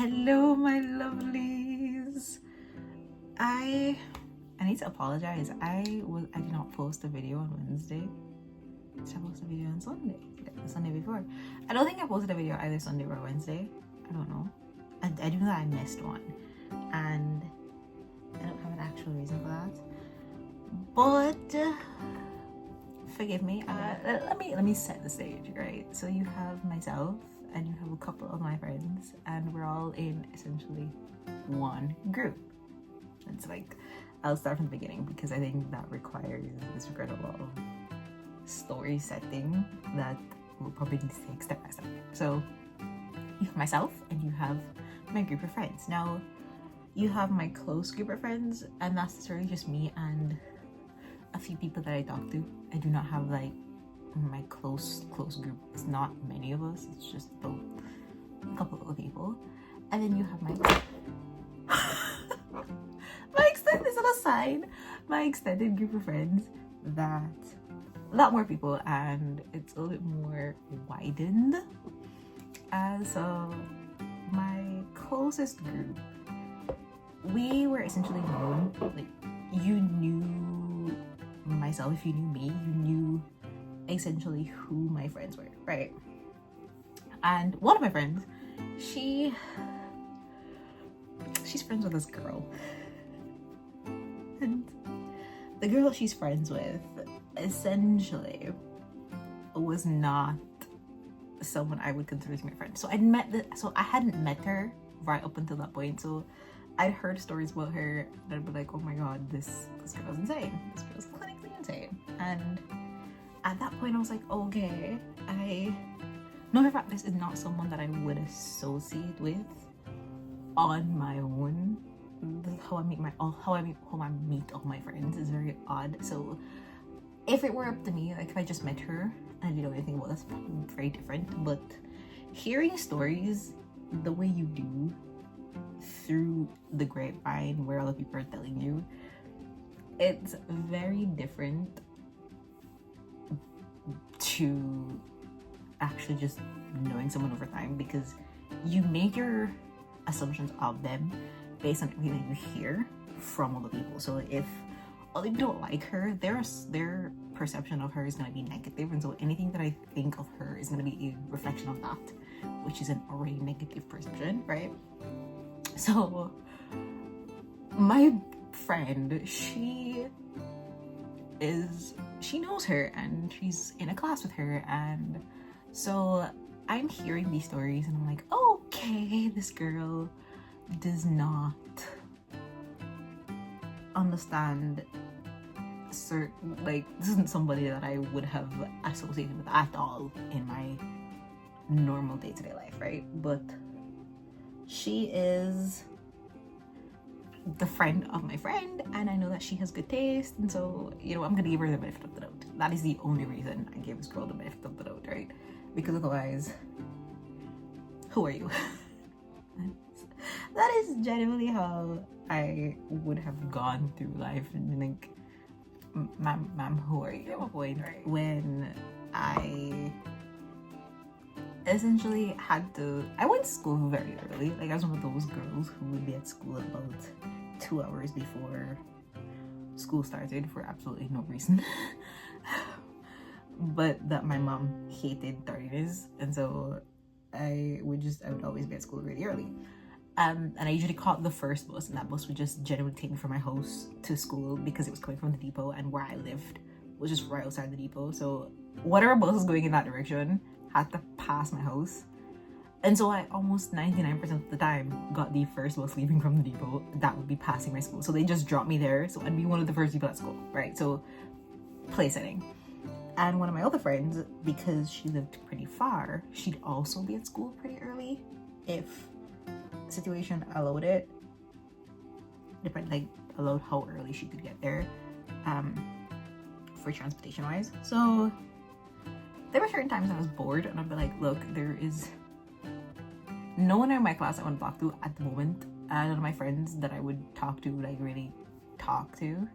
Hello, my lovelies. I need to apologize. I did not post a video on Wednesday. Did I post a video on Sunday? The Sunday before. I don't think I posted a video either Sunday or Wednesday. I don't know. I do know that I missed one, and I don't have an actual reason for that. But forgive me. Let me set the stage, right? So you have myself, and you have a couple of my friends, and we're all in essentially one group. It's like, I'll start from the beginning because I think that requires this incredible story setting that we'll probably need to take step by step. So you have myself and you have my group of friends. Now you have my close group of friends, and that's necessarily just me and a few people that I talk to. I do not have like my close group. It's not many of us, it's just about a couple of people. And then you have my my extended group of friends, that a lot more people, and it's a little bit more widened. And so my closest group, we were essentially known, like, you knew myself. If you knew me, you knew essentially who my friends were, right? And one of my friends, she's friends with this girl, and the girl she's friends with essentially was not someone I would consider to be my friend. So I hadn't met her right up until that point. So I'd heard stories about her and I'd be like, oh my god, this girl's insane. This girl's clinically insane. And at that point I was like, okay, I know for a fact this is not someone that I would associate with on my own. How I meet all my friends is very odd. So if it were up to me, like if I just met her and I didn't know anything about, that's very different. But hearing stories the way you do through the grapevine, where other people are telling you, it's very different to actually just knowing someone over time, because you make your assumptions of them based on everything you hear from other people. So if other people don't like her, their perception of her is going to be negative, and so anything that I think of her is going to be a reflection of that, which is an already negative perception, right? So my friend, she knows her and she's in a class with her, and so I'm hearing these stories and I'm like, okay, this girl does not understand certain, like, this isn't somebody that I would have associated with at all in my normal day-to-day life, right? But she is the friend of my friend, and I know that she has good taste, and so, you know, I'm gonna give her the benefit of the doubt. That is the only reason I gave this girl the benefit of the doubt, right? Because otherwise, who are you? That is genuinely how I would have gone through life, and like, ma'am, who are you? At one point, right, when I essentially I went to school very early. Like, I was one of those girls who would be at school about 2 hours before school started for absolutely no reason. But that my mom hated tardiness, and so I would always be at school really early. And I usually caught the first bus, and that bus would just genuinely take me from my house to school because it was coming from the depot, and where I lived was just right outside the depot. So whatever bus was going in that direction had to pass my house. And so I almost 99% of the time got the first bus leaving from the depot that would be passing my school. So they just dropped me there, so I'd be one of the first people at school, right? So place setting. And one of my other friends, because she lived pretty far, she'd also be at school pretty early if the situation allowed it. Allowed how early she could get there, for transportation wise. So there were certain times I was bored and I'd be like, look, there is no one in my class I want to talk to at the moment, and none of my friends that I would talk to, like really talk to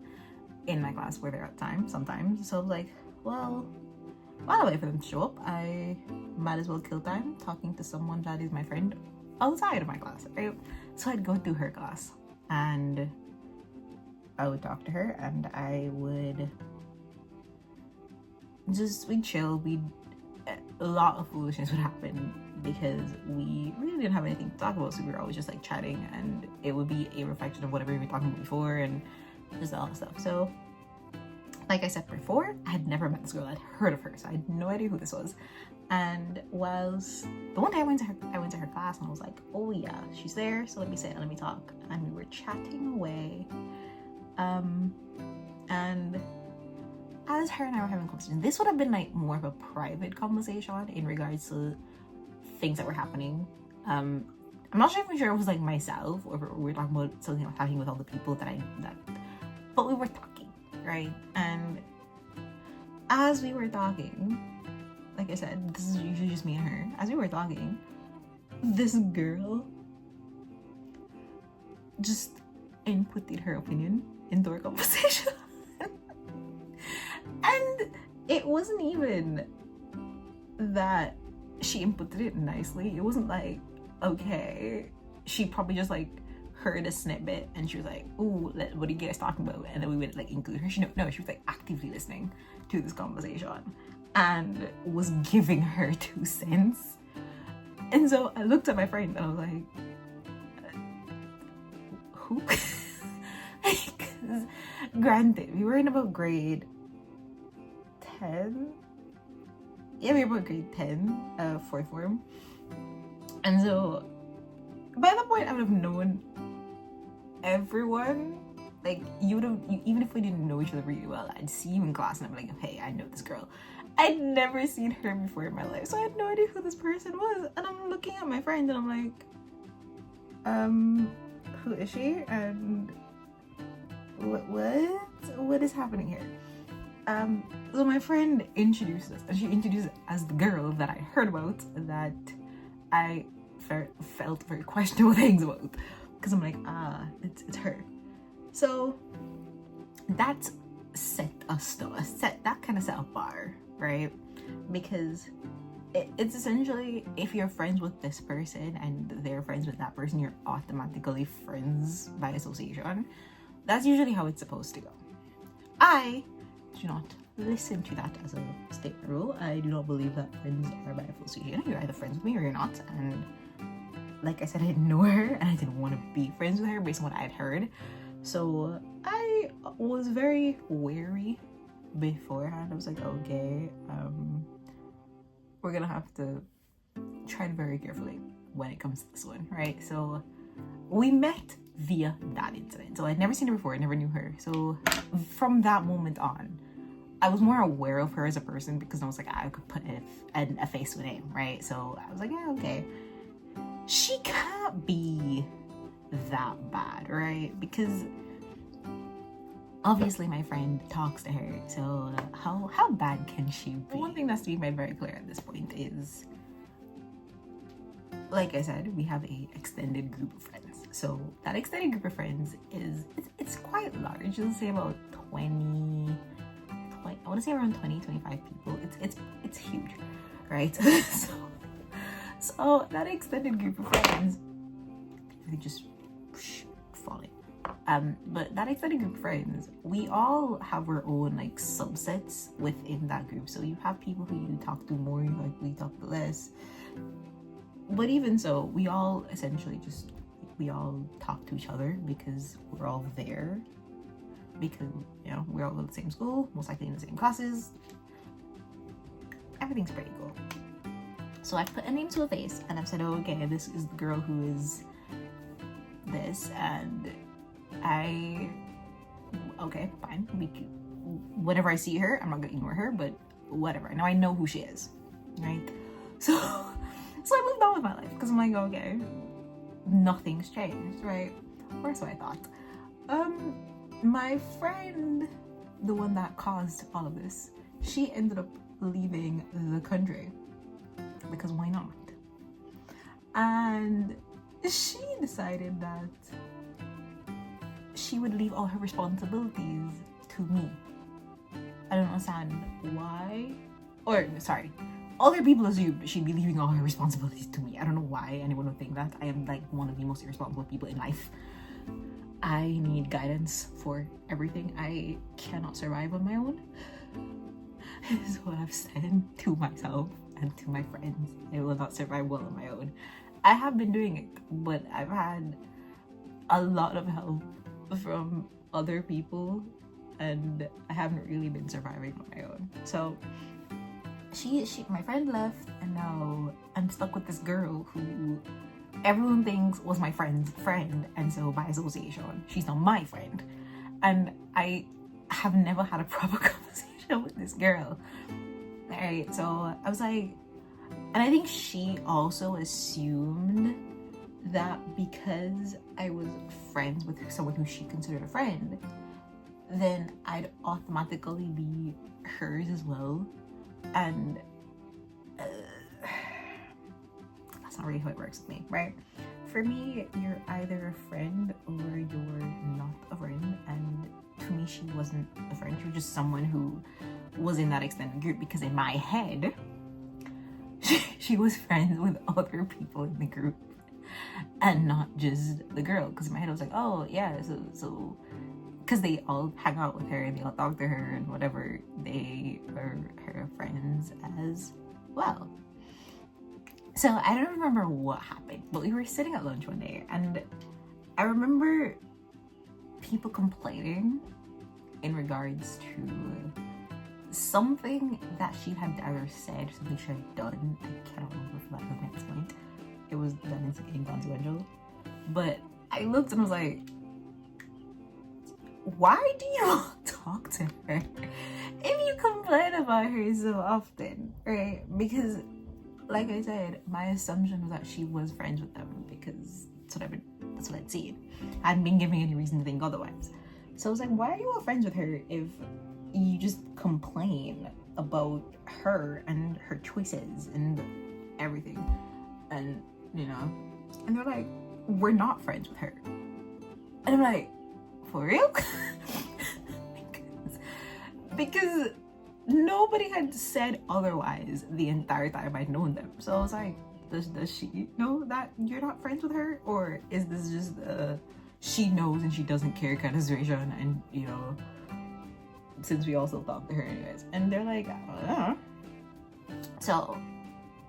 in my class, were there at times sometimes. So like, well, while I wait for them to show up, I might as well kill time talking to someone that is my friend outside of my class, right? So I'd go through her class and I would talk to her, and we'd chill. A lot of foolishness would happen because we really didn't have anything to talk about, so we were always just like chatting, and it would be a reflection of whatever we were talking about before and just all that stuff. So like I said before, I had never met this girl. I'd heard of her, so I had no idea who this was. And whilst the one day I went to her class, and I was like, oh yeah, she's there, so let me sit and let me talk. And we were chatting away, and as her and I were having a conversation, this would have been like more of a private conversation in regards to things that were happening. I'm not sure if it was like myself, or we were talking about something like talking with all the people but we were talking, right? And as we were talking, like I said, this is usually just me and her. As we were talking, this girl just inputted her opinion into our conversation. And it wasn't even that she inputted it nicely. It wasn't like, okay, she probably just like heard a snippet and she was like, ooh, what are you guys talking about? And then we would like include her. She was like actively listening to this conversation and was giving her 2 cents. And so I looked at my friend and I was like, who? Because granted, we were in about grade 10. Yeah, we were about grade 10, fourth form. And so by that point I would have known everyone. Like even if we didn't know each other really well, I'd see you in class and I'm like, hey, I know this girl. I'd never seen her before in my life, so I had no idea who this person was. And I'm looking at my friend and I'm like, who is she? And what is happening here? So my friend introduced us, and she introduced us as the girl that I heard about that I felt very questionable things about, because I'm like, it's her. So that kind of set a bar, right? Because it's essentially, if you're friends with this person and they're friends with that person, you're automatically friends by association. That's usually how it's supposed to go. I do not listen to that as a statement rule. I do not believe that friends are by association. You're either friends with me or you're not. And like I said, I didn't know her and I didn't want to be friends with her based on what I had heard. So I was very wary beforehand. I was like, okay, we're gonna have to tread very carefully when it comes to this one, right? So we met via that incident. So I'd never seen her before, I never knew her. So from that moment on, I was more aware of her as a person, because I was like, I could put a face to a name, right? So I was like, yeah, okay, she can't be that bad, right? Because obviously my friend talks to her, so how bad can she be? One thing that's to be made very clear at this point is, like I said, we have a extended group of friends. So that extended group of friends it's quite large. Let's say about 20, I want to say around 20-25 people. It's huge, right? so that extended group of friends, they just falling. But that extended group of friends, we all have our own like subsets within that group. So you have people who you talk to more, like we talk to less. But even so, we all essentially talk to each other because we're all there. Because, you know, we're all in the same school, most likely in the same classes. Everything's pretty cool. So I put a name to a face and I've said, oh, okay, this is the girl who is this, and okay, fine. Whenever I see her, I'm not gonna ignore her, but whatever. Now I know who she is, right? So I moved on with my life because I'm like, okay, nothing's changed, right? Or so I thought. My friend, the one that caused all of this, she ended up leaving the country because why not? And she decided that she would leave all her responsibilities to me. I don't understand why, or sorry, other people assume she'd be leaving all her responsibilities to me. I don't know why anyone would think that. I am like one of the most irresponsible people in life. I need guidance for everything. I cannot survive on my own. This is what I've said to myself and to my friends. I will not survive well on my own. I have been doing it, but I've had a lot of help from other people and I haven't really been surviving on my own. So my friend left and now I'm stuck with this girl who everyone thinks was my friend's friend, and so by association she's not my friend, and I have never had a proper conversation with this girl. Alright, so I was like, and I think she also assumed that because I was friends with someone who she considered a friend, then I'd automatically be hers as well, and that's not really how it works with me, right? For me, you're either a friend or you're not a friend, and to me she wasn't a friend. She was just someone who was in that extended group, because in my head she was friends with other people in the group and not just the girl, because in my head I was like, oh yeah, so because they all hang out with her and they all talk to her and whatever, they are her friends as well. So I don't remember what happened, but we were sitting at lunch one day and I remember people complaining in regards to something that she had either said, something she had done. I cannot remember for lack of next point. It was done in inconsequential. But I looked and was like, why do you all talk to her if you complain about her so often, right? Because like I said, my assumption was that she was friends with them because that's what I'd seen. I hadn't been giving any reason to think otherwise. So I was like, why are you all friends with her if you just complain about her and her choices and everything? And you know, and they're like, we're not friends with her. And I'm like, for real? because nobody had said otherwise the entire time I'd known them. So I was like, does she know that you're not friends with her? Or is this just she knows and she doesn't care kind of situation, and you know, since we also talk to her anyways? And they're like, I don't know. So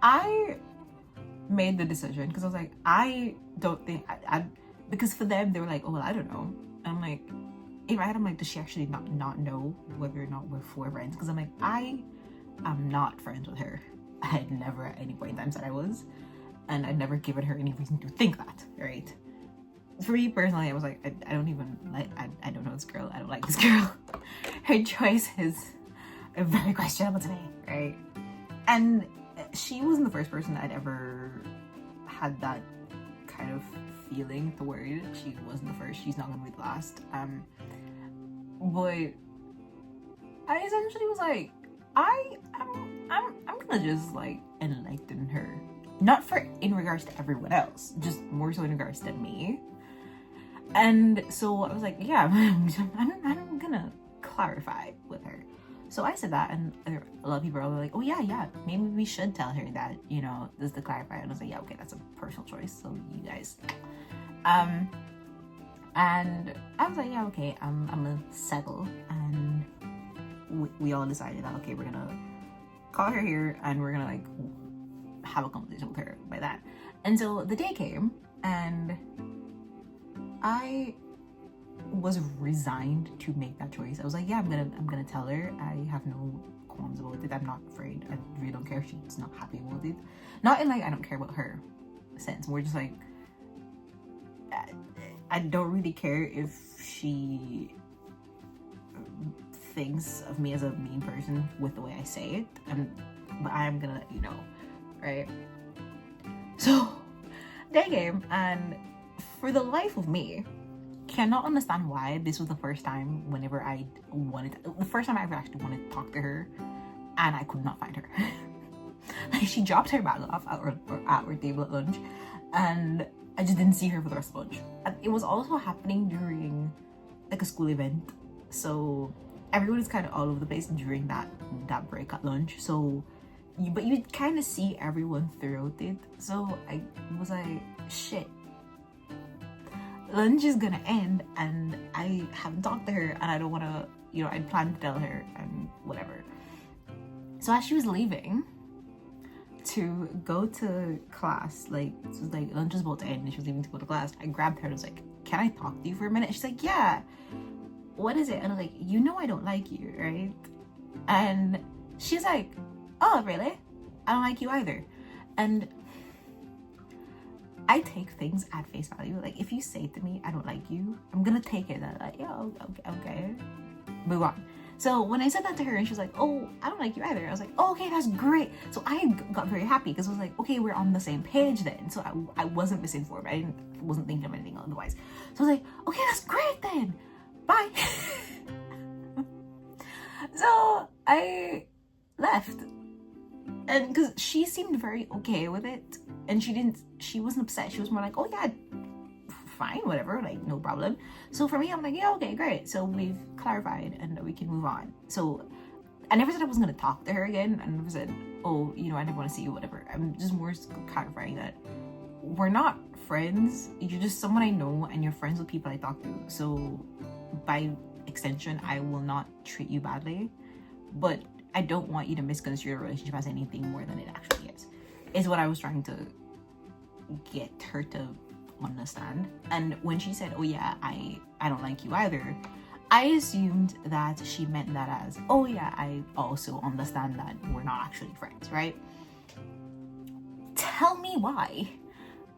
I made the decision because I was like, I don't think I because for them they were like, oh well, I don't know. And I'm like, in my head I'm like, does she actually not know whether or not we're friends? Because I'm like, I am not friends with her. I had never at any point in time said I was, and I'd never given her any reason to think that, right? For me personally, I was like, I don't even like, I don't know this girl, I don't like this girl. Her choice is very questionable to me, right? And she wasn't the first person that I'd ever had that kind of feeling toward. She wasn't the first, she's not gonna be the last. But I essentially was like, I'm gonna just like enlighten her, not for in regards to everyone else, just more so in regards to me. And so I was like, yeah, I'm gonna clarify with her. So I said that, and a lot of people are like, oh yeah, maybe we should tell her that, you know, this is the clarify. And I was like, yeah, okay, that's a personal choice, so you guys. And I was like, yeah, okay, I'm gonna settle. And we all decided that, okay, we're gonna call her here and we're gonna like have a conversation with her by that. And so the day came and I was resigned to make that choice. I was like, yeah, I'm gonna tell her. I have no qualms about it. I'm not afraid. I really don't care if she's not happy about it. Not in like I don't care about her sense. We're just like, I don't really care if she thinks of me as a mean person with the way I say it. But I'm gonna let you know, right? So day came, and for the life of me, cannot understand why this was the first time the first time I ever actually wanted to talk to her, and I could not find her. Like, she dropped her bag off at our table at lunch, and I just didn't see her for the rest of lunch. And it was also happening during like a school event, so everyone is kind of all over the place during that break at lunch. So but you kind of see everyone throughout it. So I was like, shit, lunch is gonna end and I haven't talked to her, and I don't want to, you know, I'd planned to tell her and whatever. So as she was leaving to go to class, like, it was like lunch was about to end and she was leaving to go to class, I grabbed her and was like, can I talk to you for a minute? She's like, yeah, what is it? And I was like, you know I don't like you, right? And she's like, oh really? I don't like you either. And I take things at face value. Like, if you say to me I don't like you, I'm gonna take it that, like, yeah, okay, move on. So when I said that to her and she was like, oh, I don't like you either, I was like, oh, okay, that's great. So I got very happy because I was like, okay, we're on the same page then. So I wasn't misinformed. I wasn't thinking of anything otherwise. So I was like, okay, that's great then. Bye. So I left. And because she seemed very okay with it. And she wasn't upset. She was more like, oh yeah, fine, whatever, like no problem. So for me, I'm like, yeah, okay, great. So we've clarified and we can move on. So I never said I wasn't going to talk to her again. I never said, oh, you know, I never want to see you, whatever. I'm just more clarifying that we're not friends. You're just someone I know and you're friends with people I talk to. So by extension, I will not treat you badly. But I don't want you to misconstrue the relationship as anything more than it actually is what I was trying to get her to understand. And when she said, oh yeah, I don't like you either, I assumed that she meant that as, oh yeah, I also understand that we're not actually friends, right? Tell me why.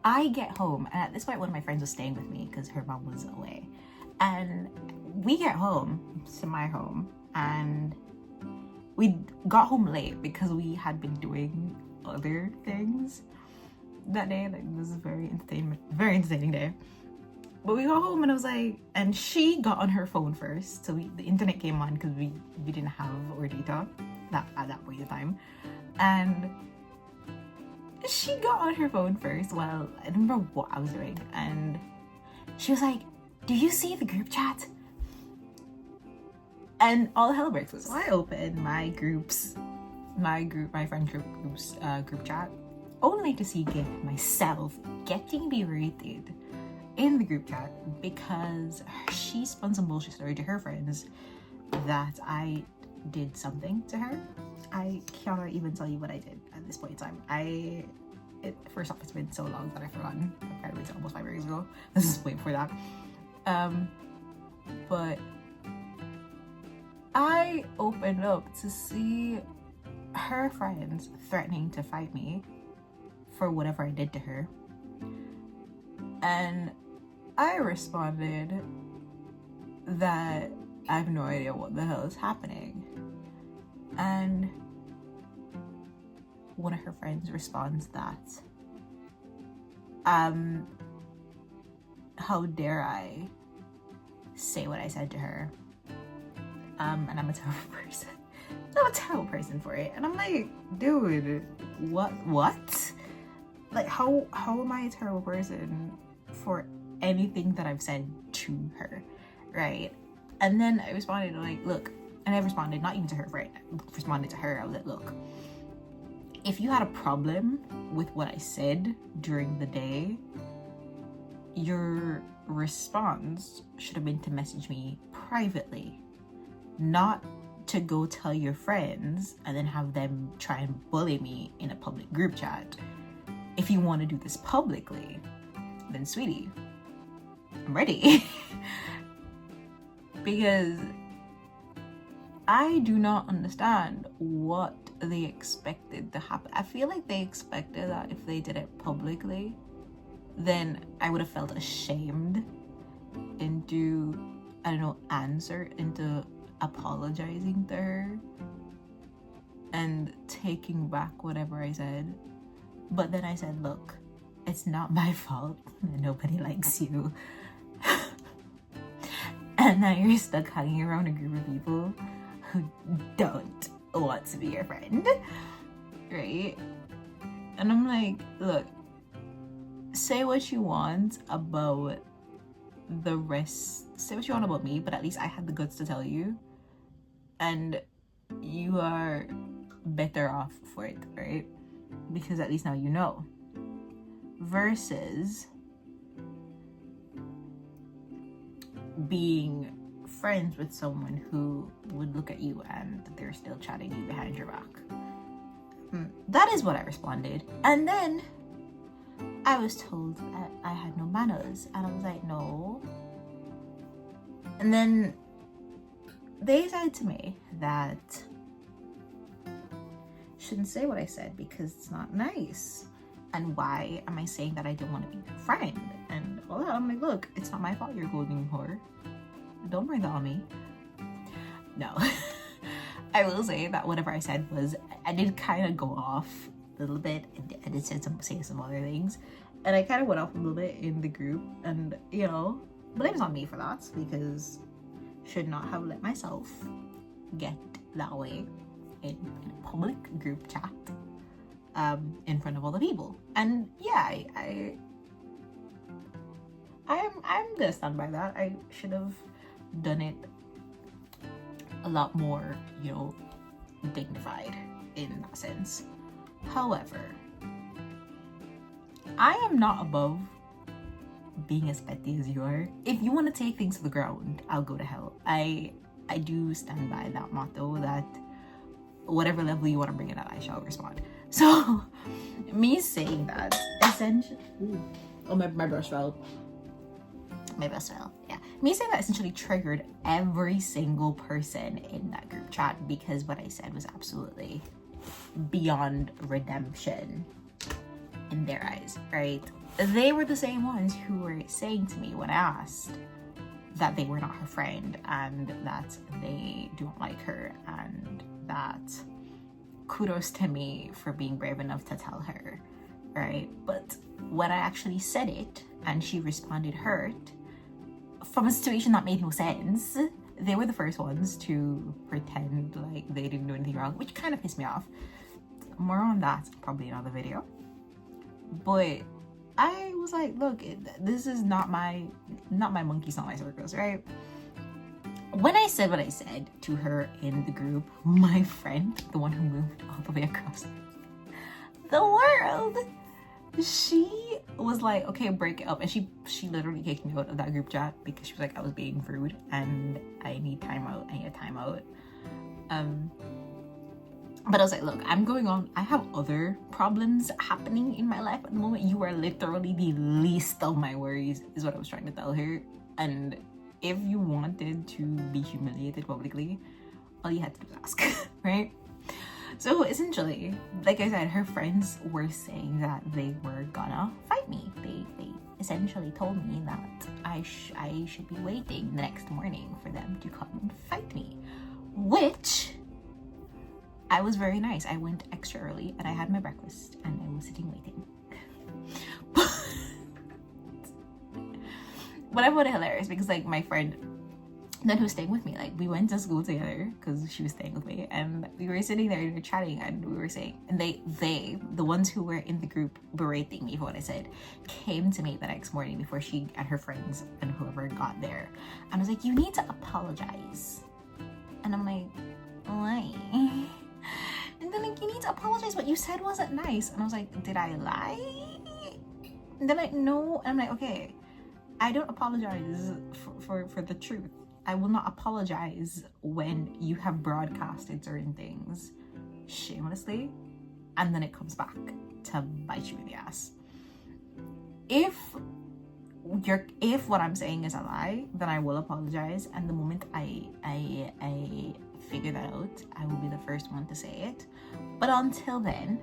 I get home, and at this point one of my friends was staying with me because her mom was away, and we get home to my home, and we got home late because we had been doing other things that day. Like, it was a very entertaining day. But we got home and I was like, and she got on her phone first. So the internet came on because we didn't have our data at that point in time. And she got on her phone first. Well, I don't remember what I was doing. And she was like, do you see the group chat? And all hell breaks loose. So I opened my friend group's group chat, only to see myself getting berated in the group chat because she spun some bullshit story to her friends that I did something to her. I cannot even tell you what I did at this point in time. First off, it's been so long that I've forgotten. Apparently it's almost 5 years ago. This is way before that. But I opened up to see her friends threatening to fight me for whatever I did to her. And I responded that I have no idea what the hell is happening. And one of her friends responds that, how dare I say what I said to her? And I'm a terrible person. I'm a terrible person for it. And I'm like, dude, what? Like, how am I a terrible person for anything that I've said to her, right? And then I responded like, look, and I responded not even to her, right? I responded to her. I was like, look, if you had a problem with what I said during the day, your response should have been to message me privately, not to go tell your friends and then have them try and bully me in a public group chat. If you want to do this publicly, then sweetie, I'm ready. Because I do not understand what they expected to happen. I feel like they expected that if they did it publicly, then I would have felt ashamed into, I don't know, answer into apologizing to her and taking back whatever I said. But then I said, look, it's not my fault that nobody likes you. And now you're stuck hanging around a group of people who don't want to be your friend, right? And I'm like, look, say what you want about the rest, say what you want about me, but at least I had the guts to tell you. And you are better off for it, right? Because at least now you know. Versus being friends with someone who would look at you and they're still chatting you behind your back. That is what I responded. And then I was told that I had no manners, and I was like, no. And then they said to me that I shouldn't say what I said because it's not nice. And why am I saying that I don't want to be your friend? And all that. I'm like, look, it's not my fault you're golden whore. Don't bring that on me. No. I will say that whatever I said was, I did kind of go off a little bit. I did say some other things. And I kind of went off a little bit in the group. And, you know, blame's on me for that, because should not have let myself get that way in a public group chat in front of all the people. And yeah, I'm gonna stand by that. I should have done it a lot more, you know, dignified in that sense. However, I am not above being as petty as you are. If you want to take things to the ground, I'll go to hell. I do stand by that motto that whatever level you want to bring it at, I shall respond. So me saying that essentially, oh, my brush fell. My best fell. Yeah, me saying that essentially triggered every single person in that group chat, because what I said was absolutely beyond redemption in their eyes, right? They were the same ones who were saying to me when I asked that they were not her friend and that they don't like her, and that kudos to me for being brave enough to tell her, right? But when I actually said it and she responded hurt from a situation that made no sense, they were the first ones to pretend like they didn't do anything wrong, which kind of pissed me off. More on that probably in another video. But I was like, look, this is not my monkeys, not my circus, right? When I said what I said to her in the group, my friend, the one who moved all the way across the world, she was like, okay, break it up. And she literally kicked me out of that group chat because she was like, I was being rude and I need timeout. I need a timeout. But I was like, look, I'm going on. I have other problems happening in my life at the moment. You are literally the least of my worries, is what I was trying to tell her. And if you wanted to be humiliated publicly, all you had to do was ask, right? So essentially, like I said, her friends were saying that they were gonna fight me. They essentially told me that I should be waiting the next morning for them to come and fight me, which I was very nice. I went extra early and I had my breakfast and I was sitting waiting. But I found it hilarious because, like, my friend then who was staying with me, like, we went to school together because she was staying with me, and we were sitting there and we were chatting and we were saying, and they the ones who were in the group berating me for what I said came to me the next morning before she and her friends and whoever got there, and I was like, you need to apologize. And I'm like, why? And then, like, you need to apologize. What you said wasn't nice. And I was like, did I lie? And then, like, no. And I'm like, okay, I don't apologize for the truth. I will not apologize when you have broadcasted certain things shamelessly and then it comes back to bite you in the ass. If what I'm saying is a lie, then I will apologize, and the moment I figure that out, I will be the first one to say it. But until then,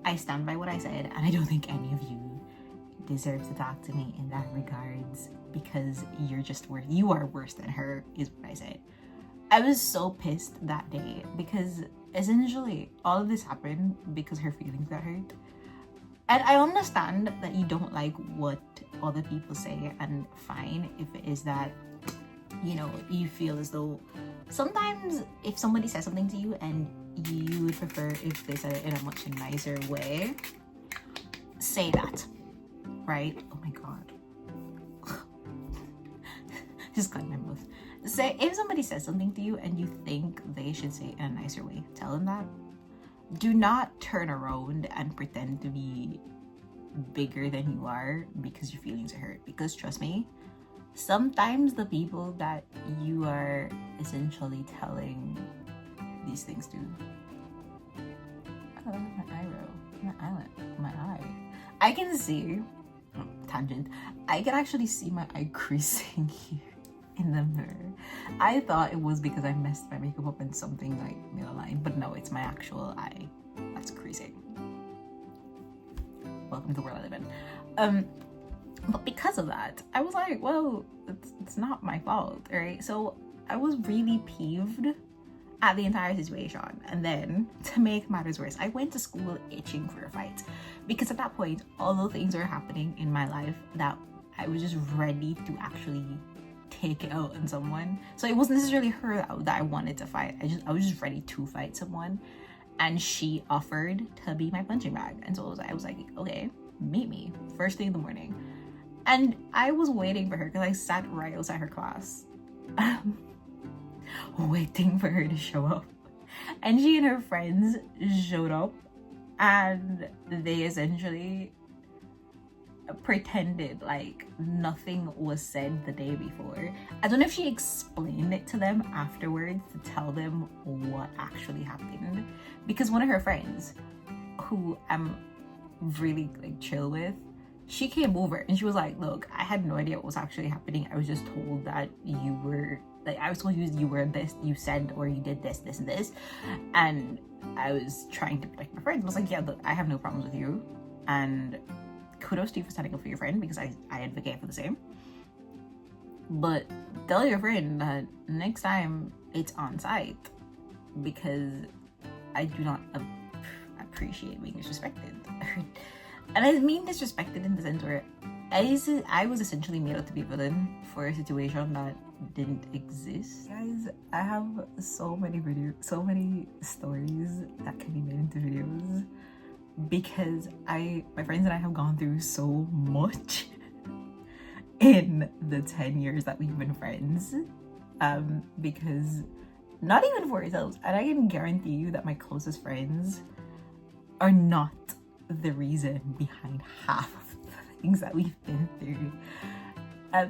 I stand by what I said, and I don't think any of you deserve to talk to me in that regards, because you are worse than her, is what I said. I was so pissed that day because essentially all of this happened because her feelings got hurt. And I understand that you don't like what other people say, and fine if it is that, you know, you feel as though sometimes if somebody says something to you and you would prefer if they said it in a much nicer way, say that, right? Oh my god. Just got my mouth. Say, if somebody says something to you and you think they should say it in a nicer way, tell them that. do not turn around and pretend to be bigger than you are because your feelings are hurt. Because trust me, sometimes the people that you are essentially telling these things to, oh, my eyebrow, my eye, I can see, tangent, I can actually see my eye creasing here in the mirror. I thought it was because I messed my makeup up and something like misaligned, but no, it's my actual eye that's creasing. Welcome to the world I live in. But because of that, I was like, well, it's not my fault, right? So I was really peeved at the entire situation. And then, to make matters worse, I went to school itching for a fight, because at that point, all the things were happening in my life that I was just ready to actually take it out on someone. So it wasn't necessarily her that I wanted to fight. I was just ready to fight someone, and she offered to be my punching bag. And so I was like, okay, meet me first thing in the morning. And I was waiting for her because I sat right outside her class, waiting for her to show up. And she and her friends showed up, and they essentially pretended like nothing was said the day before. I don't know if she explained it to them afterwards to tell them what actually happened, because one of her friends, who I'm really like chill with, she came over and she was like, look, I had no idea what was actually happening. I was just told that you were like, I was told you were this, you said or you did this, this, and this, and I was trying to protect my friends. I was like, yeah, look, I have no problems with you, and kudos to you for standing up for your friend, because I advocate for the same. But tell your friend that next time it's on site, because I do not appreciate being disrespected. And I mean disrespected in the sense where I was essentially made out to be a villain for a situation that didn't exist. Guys, I have so many stories that can be made into videos, because my friends and I have gone through so much in the 10 years that we've been friends, because not even for ourselves, and I can guarantee you that my closest friends are not the reason behind half of the things that we've been through.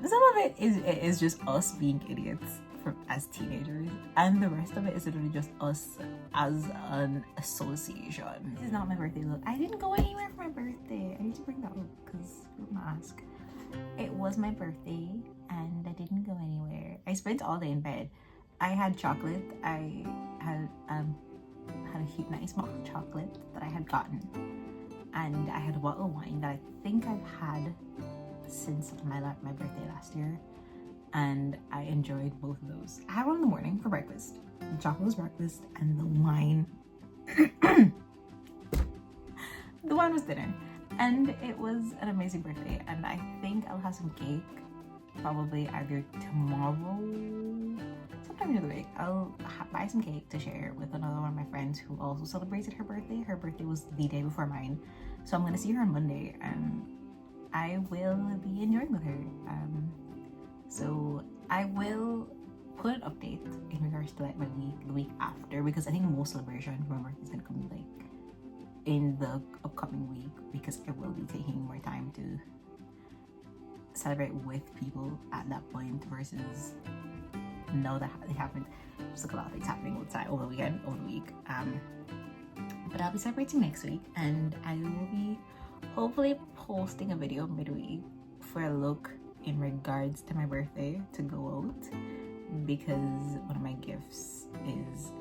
Some of it is just us being idiots as teenagers, and the rest of it is literally just us as an association. This is not my birthday look. I didn't go anywhere for my birthday. I need to bring that up because you're gonna ask. It was my birthday and I didn't go anywhere. I spent all day in bed. I had chocolate. I had a nice bottle of chocolate that I had gotten, and I had a bottle of wine that I think I've had since my birthday last year, and I enjoyed both of those. I had one in the morning for breakfast. The chocolate was breakfast, and the wine was dinner, and it was an amazing birthday. And I think I'll have some cake probably either tomorrow, sometime during the week. I'll buy some cake to share with another one of my friends who also celebrated her birthday. Her birthday was the day before mine, so I'm going to see her on Monday, and I will be enjoying with her. So I will put an update in regards to like the week after, because I think most celebration for my birthday is going to come like in the upcoming week, because I will be taking more time to celebrate with people at that point versus know that they haven't. Just like a lot of things happening outside over the week. But I'll be celebrating next week, and I will be hopefully posting a video midweek for a look in regards to my birthday to go out, because one of my gifts is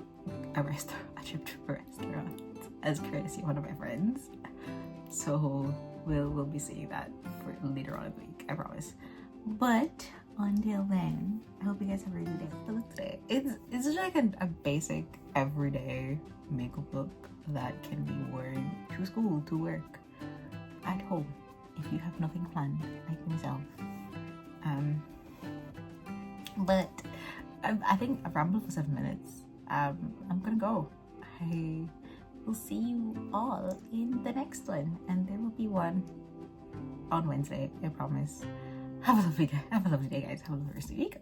a trip to a restaurant as courtesy of one of my friends. So we'll be seeing that for later on in the week, I promise. But until then, I hope you guys have a really good day. The look today, it's just like a basic everyday makeup look that can be worn to school, to work, at home, if you have nothing planned like myself. But I think I've rambled for 7 minutes. I'm gonna go. I will see you all in the next one, and there will be one on Wednesday, I promise. Have a lovely day, guys. Have a lovely rest of the week.